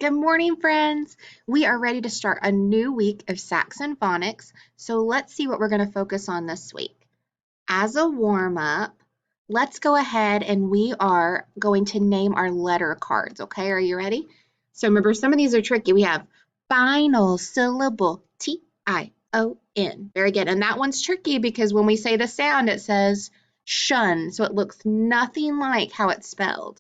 Good morning, friends. We are ready to start a new week of Saxon phonics, so let's see what we're going to focus on this week. As a warm-up, let's go ahead and we are going to name our letter cards, okay? Are you ready? So remember, some of these are tricky. We have final syllable, T-I-O-N. Very good. And that one's tricky because when we say the sound, it says shun, so it looks nothing like how it's spelled.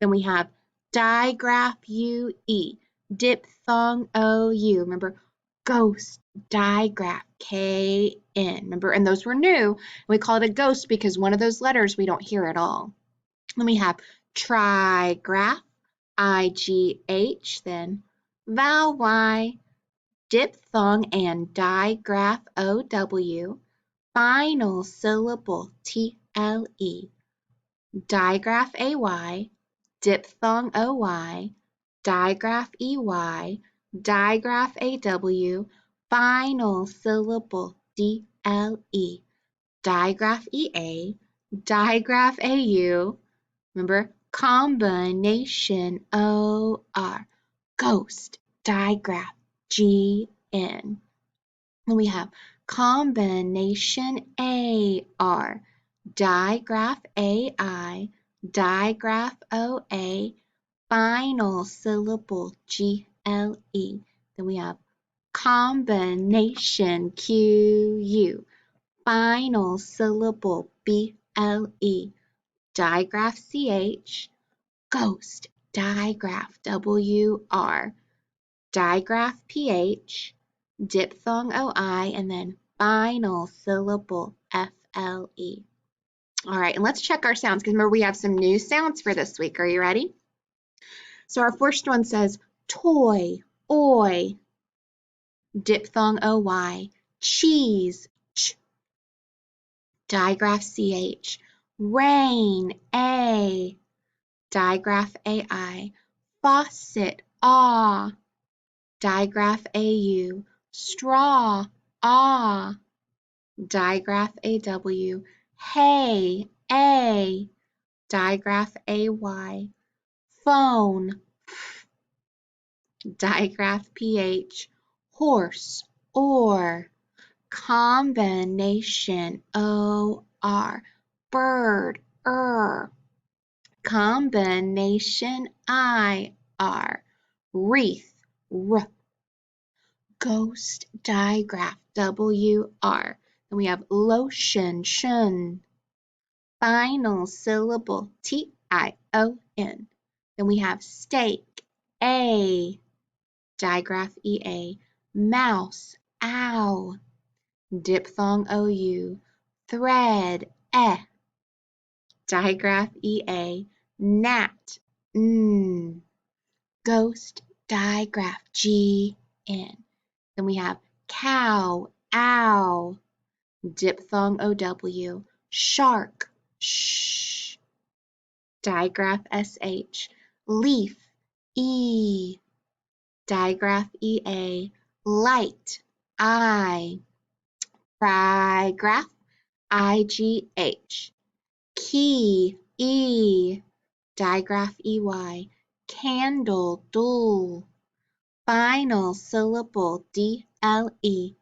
Then we have digraph U-E, diphthong O-U. Remember, ghost, digraph K-N. Remember, and those were new. We call it a ghost because one of those letters we don't hear at all. Then we have trigraph, I-G-H, then vowel Y, diphthong and digraph O-W, final syllable T-L-E, digraph A-Y, diphthong OY, digraph EY, digraph AW, final syllable DLE, digraph EA, digraph AU, remember, combination OR, ghost, digraph GN. Then we have combination AR, digraph AI, digraph OA, final syllable GLE. Then we have combination QU, final syllable BLE, digraph CH, ghost, digraph WR, digraph PH, diphthong OI, and then final syllable FLE. All right, and let's check our sounds because remember we have some new sounds for this week. Are you ready? So our first one says toy, oi, diphthong OY, cheese, ch, digraph CH, rain, A, digraph AI, faucet, ah, digraph AU, straw, ah, digraph AW, hay, A, digraph AY, phone, digraph PH, horse, or, combination OR, bird, combination IR, wreath, R, ghost, digraph WR. Then we have lotion, shun, final syllable TION. Then we have steak, A, digraph EA, mouse, ow, diphthong OU, thread, digraph EA, gnat, ghost, digraph GN. Then we have cow, ow, diphthong OW, shark, sh, digraph SH, leaf, E, digraph EA, light, I, trigraph IGH, key, E, digraph EY, candle, dull, final syllable DLE,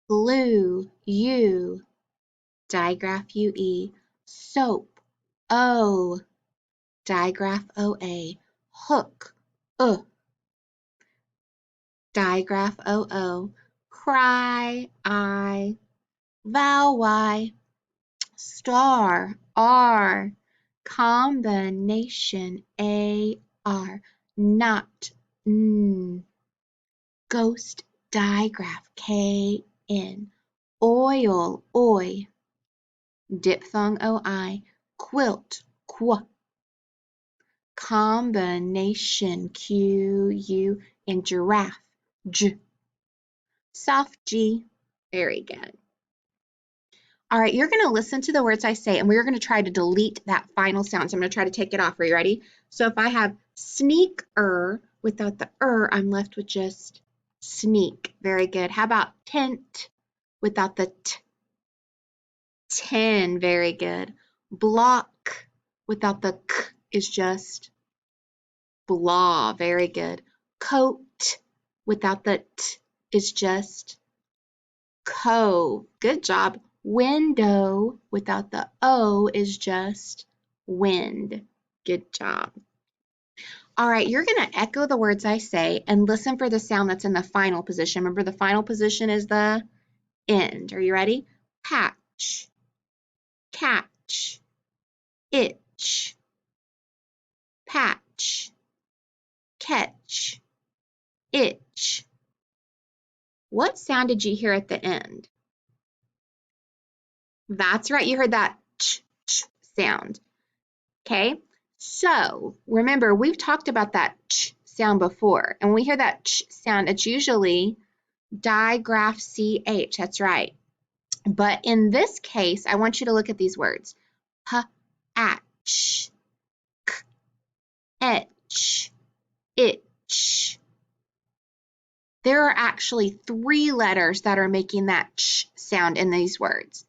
glue, U, digraph UE, soap, O, digraph OA, hook, digraph OO, cry, I, vowel Y, star, R, combination AR, knot, ghost, digraph KN, oil, OI, diphthong OI, quilt, qu, combination QU, and giraffe, J, soft G. Very good. All right, you're going to listen to the words I say, and we're going to try to delete that final sound. So I'm going to try to take it off. Are you ready? So if I have sneaker without the I'm left with just sneak. Very good. How about tent without the t? Ten. Very good. Block without the k is just blah. Very good. Coat without the t is just co. Good job. Window without the o is just wind. Good job. All right, you're going to echo the words I say and listen for the sound that's in the final position. Remember, the final position is the end. Are you ready? Patch, catch, itch, patch, catch, itch. What sound did you hear at the end? That's right, you heard that ch sound. Okay, so remember, we've talked about that ch sound before, and when we hear that ch sound, it's usually digraph ch. That's right. But in this case, I want you to look at these words. Patch, etch, itch. There are actually 3 letters that are making that ch sound in these words.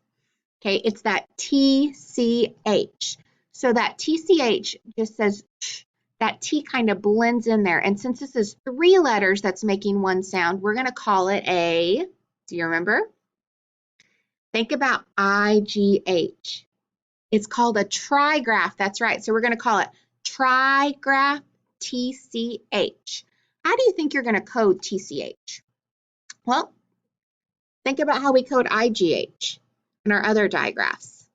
Okay, it's that TCH. So that TCH just says ch. That T kind of blends in there. And since this is 3 letters that's making one sound, we're going to call it a, do you remember? Think about IGH. It's called a trigraph. That's right. So we're going to call it trigraph TCH. How do you think you're going to code TCH? Well, think about how we code IGH in our other digraphs.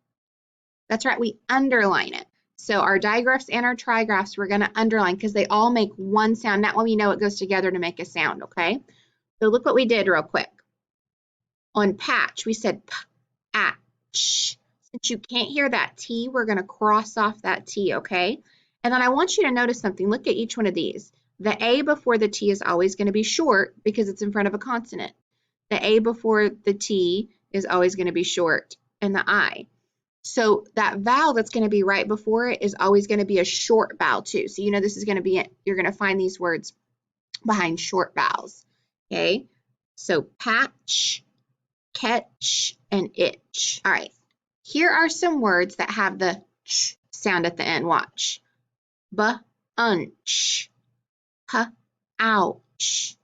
That's right, we underline it. So our digraphs and our trigraphs, we're going to underline because they all make one sound. That way we know it goes together to make a sound, okay? So look what we did real quick. On patch, we said patch. Since you can't hear that T, we're going to cross off that T, okay? And then I want you to notice something. Look at each one of these. The A before the T is always going to be short because it's in front of a consonant. The A before the T is always going to be short, and the I. So that vowel that's going to be right before it is always going to be a short vowel too. So you know this is going to be, you're going to find these words behind short vowels, okay? So patch, catch, and itch. All right, here are some words that have the ch sound at the end. Watch. Bunch, ouch,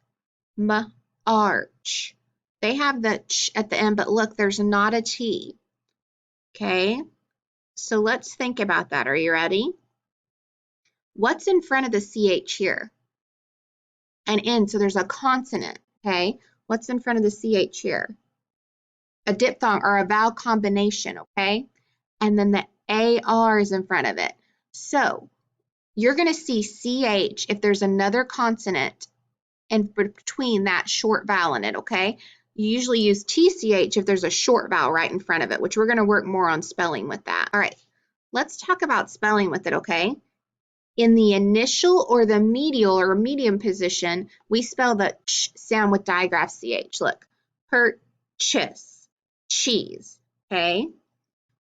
arch. They have the ch at the end, but look, there's not a T. Okay, so let's think about that. Are you ready? What's in front of the CH here? An N, so there's a consonant, okay? What's in front of the CH here? A diphthong or a vowel combination, okay? And then the AR is in front of it. So you're going to see CH if there's another consonant in between that short vowel in it, okay? You usually use TCH if there's a short vowel right in front of it, which we're going to work more on spelling with that. All right, let's talk about spelling with it, okay? In the initial or the medial or medium position, we spell the ch sound with digraph CH. Look, purchase, cheese, okay?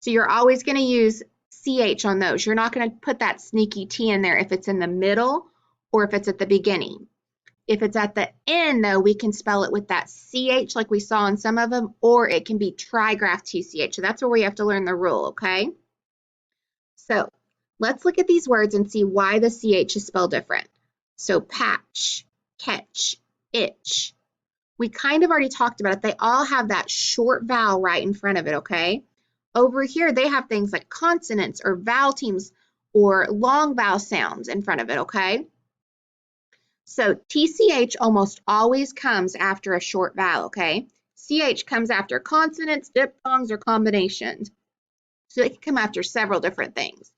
So you're always going to use CH on those. You're not going to put that sneaky T in there if it's in the middle or if it's at the beginning. If it's at the end, though, we can spell it with that CH like we saw in some of them, or it can be trigraph TCH. So that's where we have to learn the rule, okay? So let's look at these words and see why the CH is spelled different. So patch, catch, itch. We kind of already talked about it. They all have that short vowel right in front of it, okay? Over here, they have things like consonants or vowel teams or long vowel sounds in front of it, okay? So TCH almost always comes after a short vowel, okay? CH comes after consonants, diphthongs, or combinations. So it can come after several different things.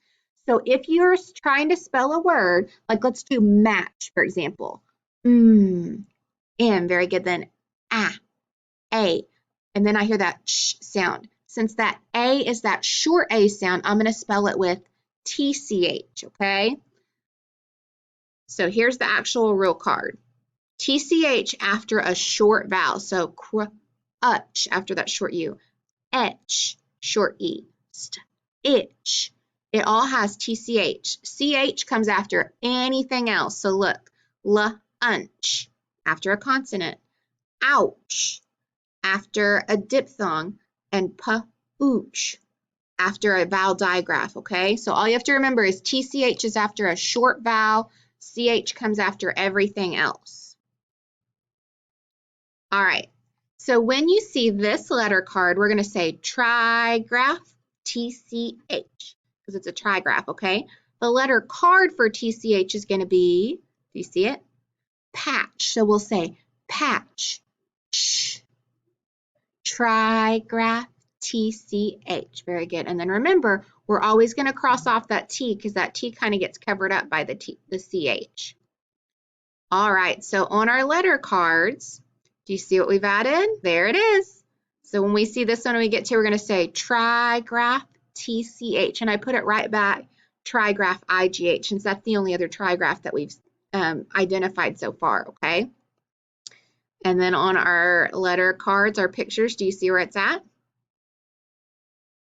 So if you're trying to spell a word, like let's do match, for example. M, very good. Then A, and then I hear that ch sound. Since that A is that short A sound, I'm going to spell it with TCH, okay? So here's the actual real card. TCH after a short vowel. So crutch after that short U. Etch, short E. Itch. It all has TCH. CH comes after anything else. So look, lunch after a consonant. Ouch after a diphthong. And pooch after a vowel digraph, okay? So all you have to remember is TCH is after a short vowel, CH comes after everything else. All right. So when you see this letter card, we're going to say trigraph, TCH, because it's a trigraph, okay? The letter card for TCH is going to be, do you see it? Patch. So we'll say patch, trigraph, TCH. Very good. And then remember, we're always going to cross off that T because that T kind of gets covered up by the CH. All right, so on our letter cards, do you see what we've added? There it is. So when we see this one, when we get to, we're going to say trigraph, TCH, and I put it right back, trigraph, IGH, since that's the only other trigraph that we've identified so far, okay? And then on our letter cards, our pictures, do you see where it's at?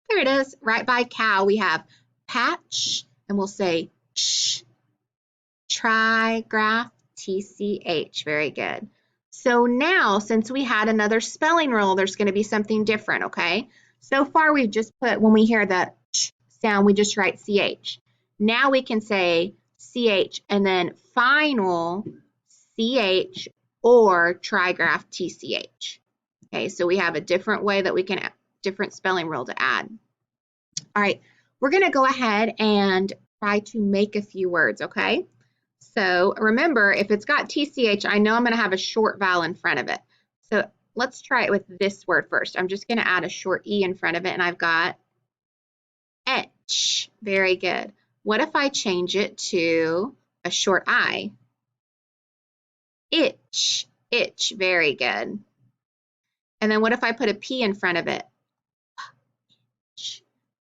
There it is, right by cow, we have patch, and we'll say trigraph, TCH. Very good. So now, since we had another spelling rule, there's going to be something different, okay? So far, we've just put, when we hear the ch sound, we just write CH. Now we can say CH and then final CH or trigraph TCH. Okay, so we have a different way that we can, different spelling rule to add. All right, we're going to go ahead and try to make a few words, okay? So remember, if it's got TCH, I know I'm going to have a short vowel in front of it. So let's try it with this word first. I'm just going to add a short E in front of it, and I've got etch. Very good. What if I change it to a short I? Itch. Itch. Very good. And then what if I put a P in front of it?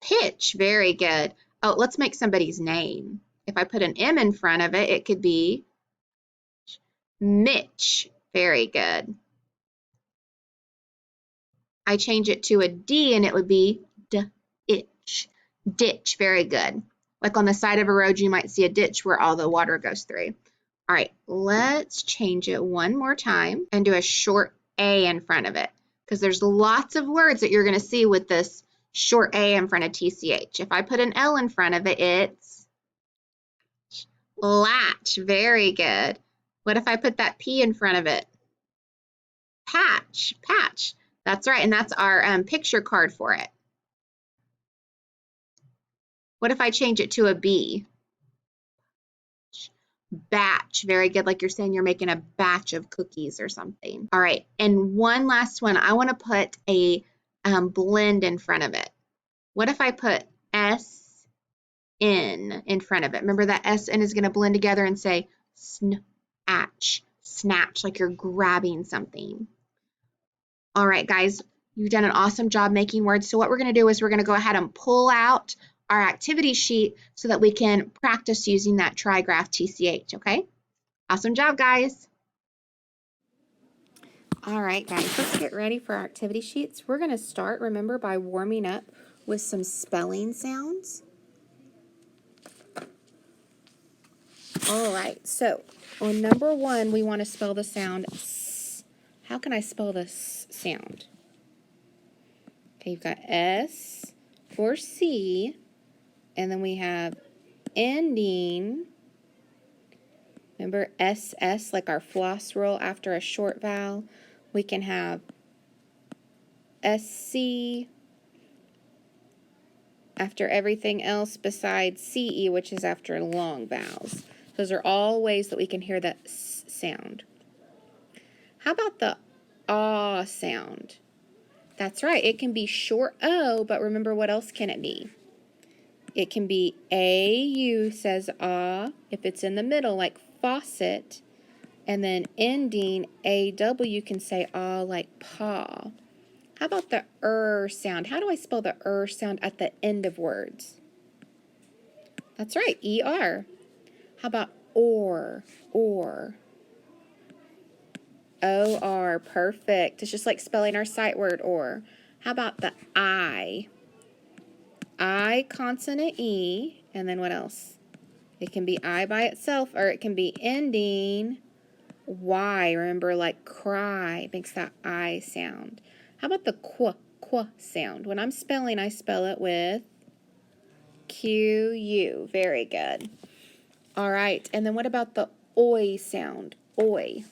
Pitch. Very good. Oh, let's make somebody's name. If I put an M in front of it, it could be Mitch. Very good. I change it to a D and it would be ditch. Ditch. Very good. Like on the side of a road, you might see a ditch where all the water goes through. All right, let's change it one more time and do a short A in front of it because there's lots of words that you're going to see with this short A in front of TCH. If I put an L in front of it, it's latch. Very good. What if I put that P in front of it? Patch. Patch. That's right, and that's our picture card for it. What if I change it to a B? Batch. Very good, like you're saying you're making a batch of cookies or something. All right, and one last one. I want to put a blend in front of it. What if I put S-N in front of it? Remember that S-N is going to blend together and say snatch. Snatch, like you're grabbing something. All right, guys, you've done an awesome job making words. So what we're going to do is we're going to go ahead and pull out our activity sheet so that we can practice using that trigraph TCH, okay? Awesome job, guys. All right, guys, let's get ready for our activity sheets. We're going to start, remember, by warming up with some spelling sounds. All right, so on number 1, we want to spell the sound S. How can I spell this sound? Okay, you've got S or C, and then we have ending. Remember SS, like our floss roll after a short vowel. We can have SC after everything else besides CE, which is after long vowels. Those are all ways that we can hear that S sound. How about the ah sound? That's right, it can be short O, but remember what else can it be? It can be AU says ah if it's in the middle, like faucet, and then ending AW can say ah like paw. How about the sound? How do I spell the sound at the end of words? That's right, ER. How about OR? OR, perfect. It's just like spelling our sight word or. How about the I consonant E, and then what else? It can be I by itself, or it can be ending Y. Remember, like cry makes that I sound. How about the qu sound? When I'm spelling, I spell it with QU. Very good. All right, and then what about the oi sound? Oi.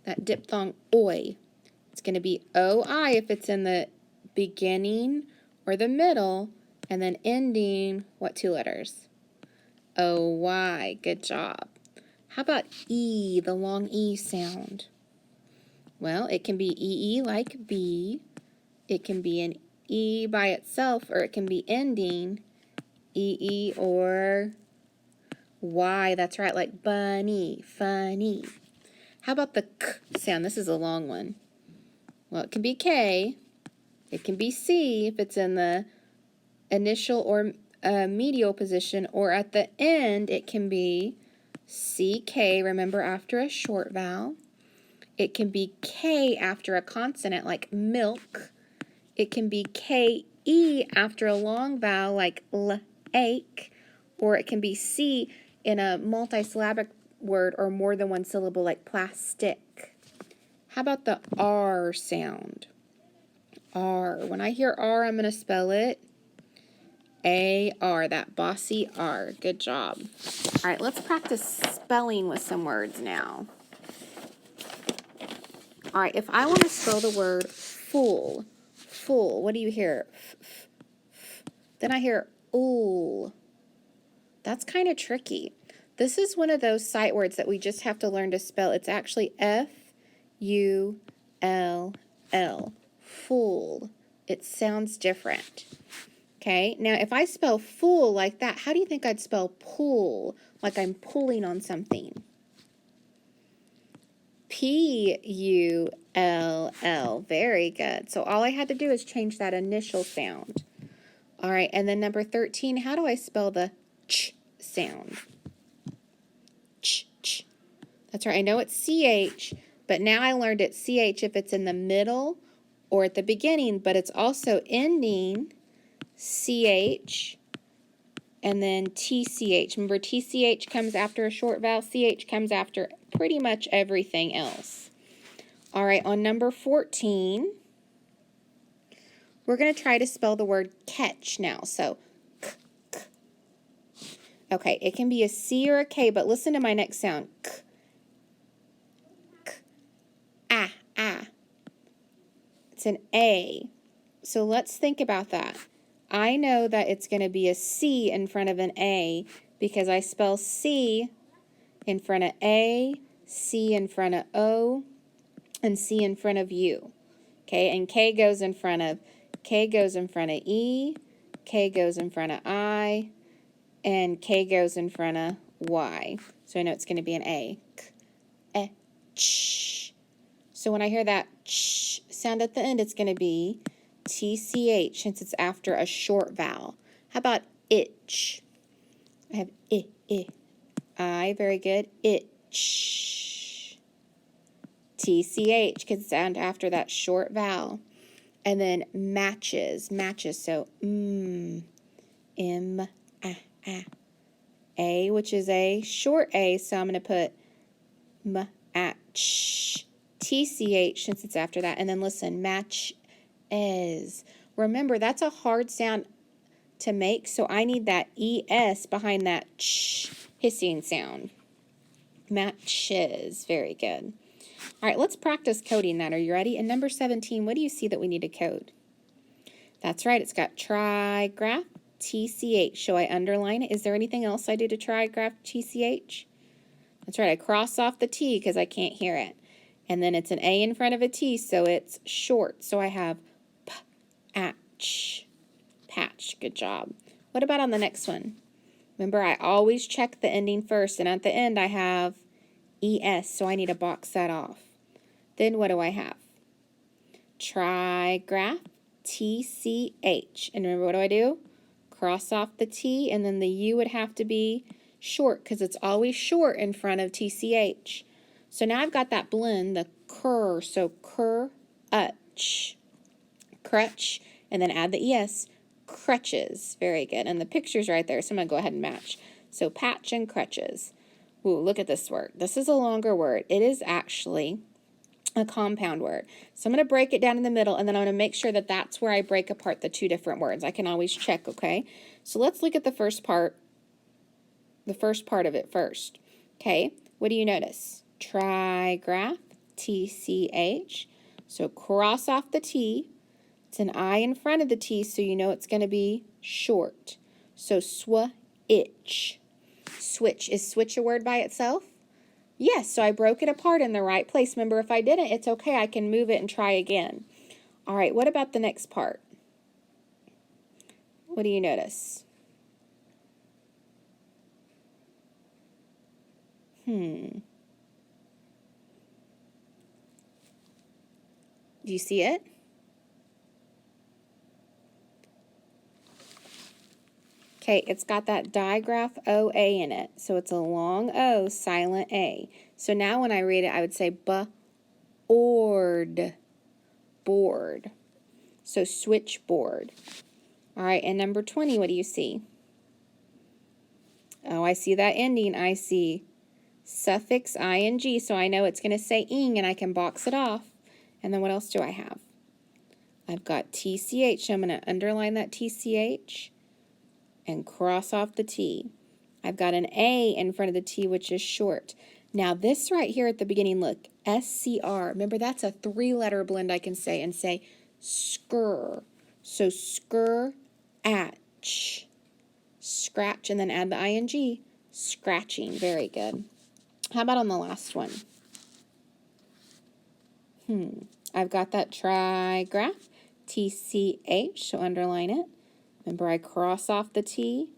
That diphthong oi. It's going to be oi if it's in the beginning or the middle, and then ending, what two letters? O-Y. Good job. How about E, the long E sound? Well, it can be E-E like B. It can be an E by itself, or it can be ending E-E or Y. That's right, like bunny, funny. How about the K sound? This is a long one. Well, it can be K. It can be C if it's in the initial or medial position, or at the end it can be CK, remember, after a short vowel. It can be K after a consonant like milk. It can be KE after a long vowel like ache, or it can be C in a multisyllabic word or more than one syllable like plastic. How about the R sound? R. When I hear R, I'm going to spell it A-R, that bossy R. Good job. All right, let's practice spelling with some words now. All right, if I want to spell the word full, what do you hear? Then I hear ool. That's kind of tricky. This is one of those sight words that we just have to learn to spell. It's actually F-U-L-L, full. It sounds different. Okay, now if I spell full like that, how do you think I'd spell pull? Like I'm pulling on something. P-U-L-L, very good. So all I had to do is change that initial sound. All right, and then number 13, how do I spell the ch sound? Ch, ch. That's right, I know it's C-H, but now I learned it's C-H if it's in the middle or at the beginning, but it's also ending C-H and then T-C-H. Remember, T-C-H comes after a short vowel, C-H comes after pretty much everything else. All right, on number 14, we're going to try to spell the word catch now. So, k, k. Okay, it can be a C or a K, but listen to my next sound. K, k, ah, ah. It's an A. So let's think about that. I know that it's going to be a C in front of an A because I spell C in front of A, C in front of O, and C in front of U. Okay, and K goes in front of E, K goes in front of I, and K goes in front of Y. So I know it's going to be an A. K, ch. So when I hear that ch sound at the end, it's going to be T-C-H since it's after a short vowel. How about itch? I have I, very good. Itch. T-C-H because it's after that short vowel. And then matches, so M-A, which is a short A, so I'm going to put match, T-C-H since it's after that. And then listen, match is. Remember, that's a hard sound to make, so I need that E-S behind that ch hissing sound. Matches, very good. All right, let's practice coding that. Are you ready? And number 17, what do you see that we need to code? That's right, it's got trigraph, TCH. So I underline it. Is there anything else I do to trigraph, TCH? That's right, I cross off the T because I can't hear it. And then it's an A in front of a T, so it's short. So I have patch. Patch, good job. What about on the next one? Remember, I always check the ending first, and at the end I have ES, so I need to box that off. Then what do I have? Trigraph, TCH. And remember, what do? Cross off the T, and then the U would have to be short because it's always short in front of TCH. So now I've got that blend, the cur, so crutch, crutch, and then add the ES, crutches. Very good. And the picture's right there, so I'm going to go ahead and match. So patch and crutches. Ooh, look at this word. This is a longer word. It is actually a compound word. So I'm going to break it down in the middle, and then I'm going to make sure that that's where I break apart the two different words. I can always check, okay? So let's look at the first part. the first part of it first. Okay, what do you notice? Trigraph, TCH. So cross off the T. It's an I in front of the T, so you know it's going to be short. So switch. Switch. Is switch a word by itself? Yes, so I broke it apart in the right place. Remember, if I didn't, it's okay. I can move it and try again. All right, what about the next part? What do you notice? Do you see it? Okay, it's got that digraph OA in it. So it's a long O, silent A. So now when I read it, I would say board. Board. So switchboard. All right, and number 20, what do you see? Oh, I see that ending. I see suffix ing, so I know it's going to say ing, and I can box it off. And then what else do I have? I've got TCH, so I'm going to underline that TCH and cross off the T. I've got an A in front of the T, which is short. Now this right here at the beginning, look, SCR. Remember, that's a 3-letter blend I can say and say skr. So skr-atch. Scratch, and then add the ing. Scratching. Very good. How about on the last one? I've got that trigraph, TCH, so underline it. Remember, I cross off the T.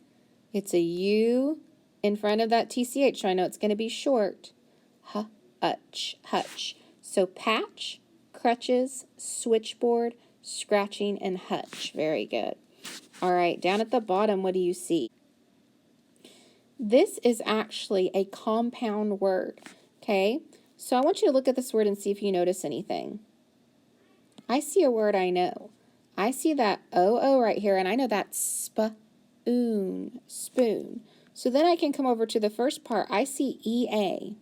It's a U in front of that TCH, so I know it's going to be short. Hutch. So patch, crutches, switchboard, scratching, and hutch. Very good. All right, down at the bottom, what do you see? This is actually a compound word, okay? So I want you to look at this word and see if you notice anything. I see a word I know. I see that OO right here, and I know that's spoon. So then I can come over to the first part. I see EA,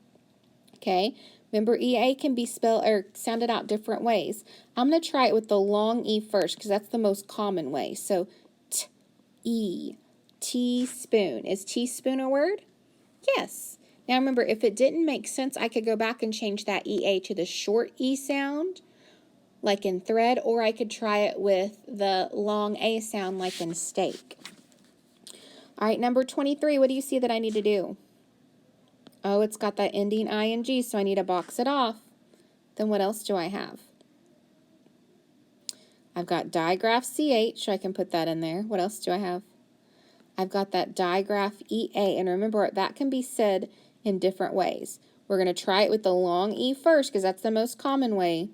okay? Remember, EA can be spelled or sounded out different ways. I'm going to try it with the long E first because that's the most common way. So T-E, teaspoon. Is teaspoon a word? Yes. Now remember, if it didn't make sense, I could go back and change that EA to the short E sound, like in thread, or I could try it with the long A sound, like in steak. All right, number 23, what do you see that I need to do? Oh, it's got that ending ing, so I need to box it off. Then what else do I have? I've got digraph CH, so I can put that in there. What else do I have? I've got that digraph EA, and remember, that can be said in different ways. We're going to try it with the long E first, because that's the most common way.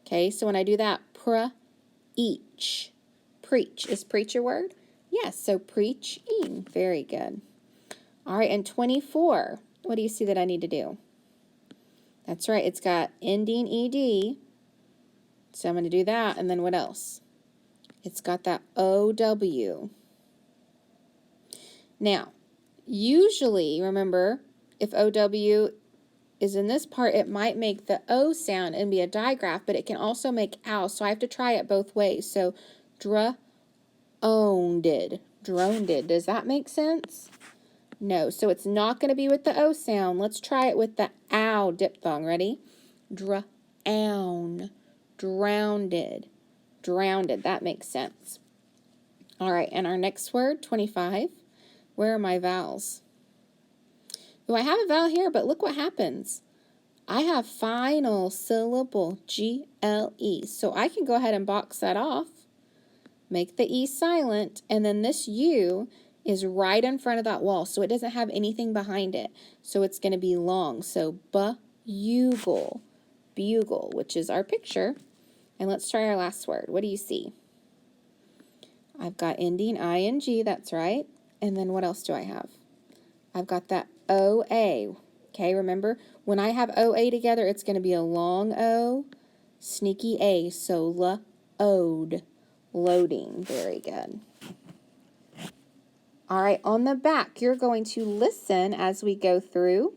Okay, so when I do that, preach. Preach. Is preach a word? Yes, so preaching. Very good. All right, and 24. What do you see that I need to do? That's right, it's got ending ED. So I'm going to do that, and then what else? It's got that OW. Now, usually, remember, if OW is in this part, it might make the O sound and be a digraph, but it can also make ow, so I have to try it both ways. So, droned. Does that make sense? No, so it's not going to be with the O sound. Let's try it with the ow diphthong. Ready? Drown. Drowned. That makes sense. All right, and our next word, 25. Where are my vowels? Oh, I have a vowel here, but look what happens. I have final syllable, G-L-E. So I can go ahead and box that off, make the E silent, and then this U is right in front of that wall, so it doesn't have anything behind it. So it's going to be long. So bugle, which is our picture. And let's try our last word. What do you see? I've got ending ing, that's right. And then what else do I have? I've got that OA. Okay, remember, when I have OA together, it's going to be a long O, sneaky A, so load, loading. Very good. All right, on the back, you're going to listen as we go through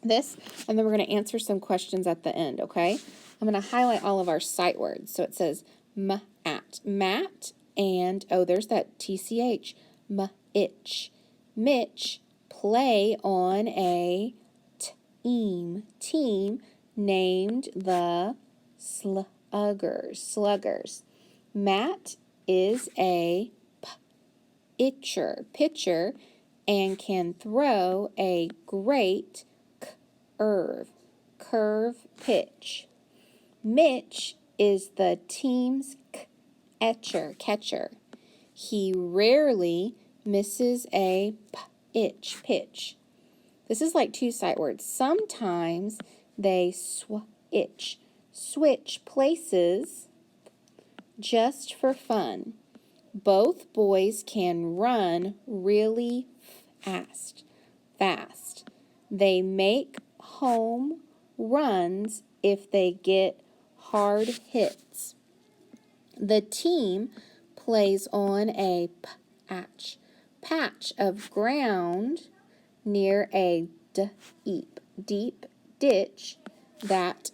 this, and then we're going to answer some questions at the end, okay? I'm going to highlight all of our sight words. So it says mat, and, oh, there's that TCH, itch, Mitch, play on a team named the Sluggers. Matt is a pitcher and can throw a great curve pitch. Mitch is the team's catcher. He rarely misses a pitch. This is like two sight words. Sometimes they switch places just for fun. Both boys can run really fast. They make home runs if they get hard hits. The team plays on a patch of ground near a deep ditch that,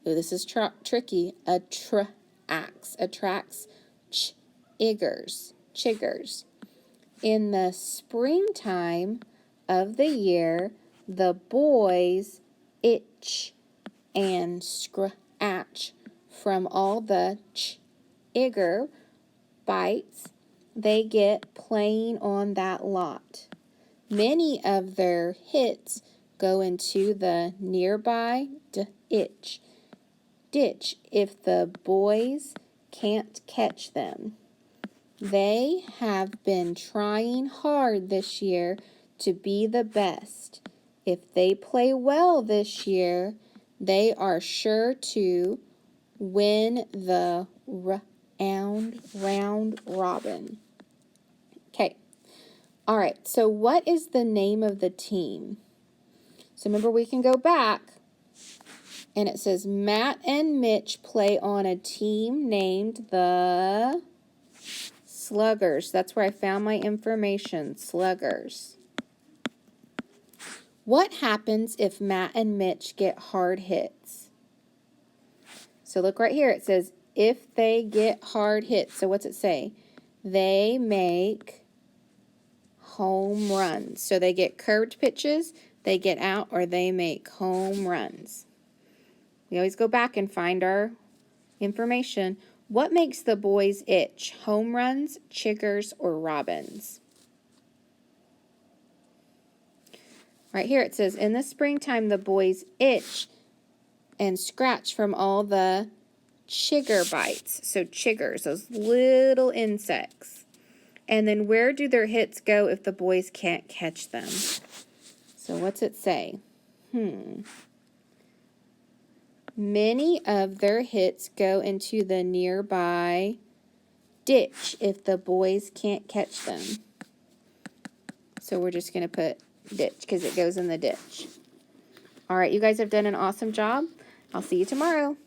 this is tricky, attracts chiggers. In the springtime of the year, the boys itch and scratch from all the chigger bites they get playing on that lot. Many of their hits go into the nearby ditch if the boys can't catch them. They have been trying hard this year to be the best. If they play well this year, they are sure to win the round robin. Okay. All right. So what is the name of the team? So remember, we can go back and it says Matt and Mitch play on a team named the Sluggers. That's where I found my information, Sluggers. What happens if Matt and Mitch get hard hits? So look right here. It says if they get hard hits. So what's it say? They make home runs. So they get curved pitches, they get out, or they make home runs. We always go back and find our information. What makes the boys itch? Home runs, chiggers, or robins? Right here it says, in the springtime the boys itch and scratch from all the chigger bites. So chiggers, those little insects. And then where do their hits go if the boys can't catch them? So what's it say? Many of their hits go into the nearby ditch if the boys can't catch them. So we're just going to put ditch because it goes in the ditch. All right, you guys have done an awesome job. I'll see you tomorrow.